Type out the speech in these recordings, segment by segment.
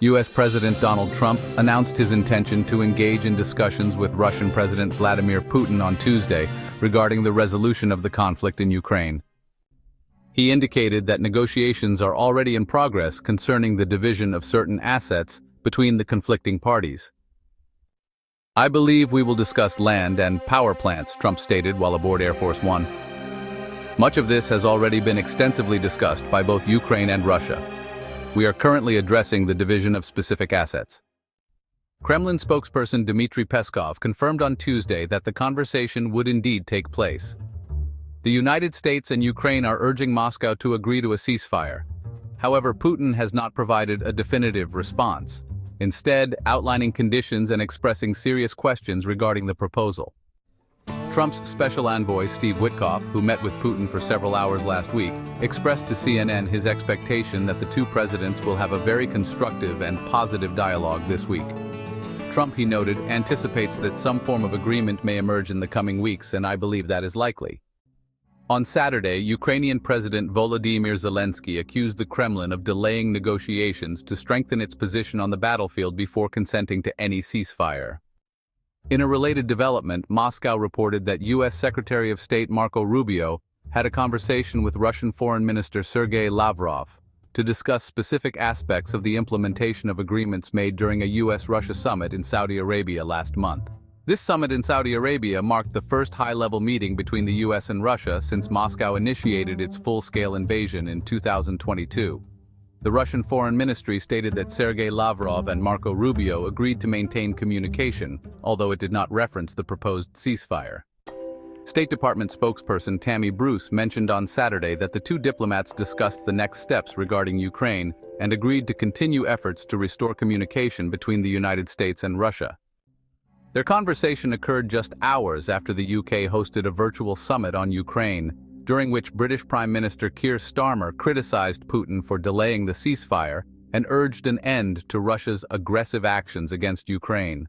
U.S. President Donald Trump announced his intention to engage in discussions with Russian President Vladimir Putin on Tuesday regarding the resolution of the conflict in Ukraine. He indicated that negotiations are already in progress concerning the division of certain assets between the conflicting parties. "I believe we will discuss land and power plants," Trump stated while aboard Air Force One. "Much of this has already been extensively discussed by both Ukraine and Russia. We are currently addressing the division of specific assets." Kremlin spokesperson Dmitry Peskov confirmed on Tuesday that the conversation would indeed take place. The United States and Ukraine are urging Moscow to agree to a ceasefire. However, Putin has not provided a definitive response, instead outlining conditions and expressing serious questions regarding the proposal. Trump's special envoy, Steve Witkoff, who met with Putin for several hours last week, expressed to CNN his expectation that the two presidents will have a very constructive and positive dialogue this week. Trump, he noted, anticipates that some form of agreement may emerge in the coming weeks, and I believe that is likely. On Saturday, Ukrainian President Volodymyr Zelensky accused the Kremlin of delaying negotiations to strengthen its position on the battlefield before consenting to any ceasefire. In a related development, Moscow reported that U.S. Secretary of State Marco Rubio had a conversation with Russian Foreign Minister Sergei Lavrov to discuss specific aspects of the implementation of agreements made during a U.S. Russia summit in Saudi Arabia last month. This summit in Saudi Arabia marked the first high-level meeting between the U.S. and Russia since Moscow initiated its full-scale invasion in 2022. The Russian Foreign Ministry stated that Sergei Lavrov and Marco Rubio agreed to maintain communication, although it did not reference the proposed ceasefire. State Department spokesperson Tammy Bruce mentioned on Saturday that the two diplomats discussed the next steps regarding Ukraine and agreed to continue efforts to restore communication between the United States and Russia. Their conversation occurred just hours after the UK hosted a virtual summit on Ukraine, during which British Prime Minister Keir Starmer criticized Putin for delaying the ceasefire and urged an end to Russia's aggressive actions against Ukraine.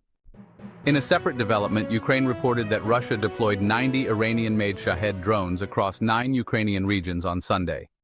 In a separate development, Ukraine reported that Russia deployed 90 Iranian-made Shahed drones across 9 Ukrainian regions on Sunday.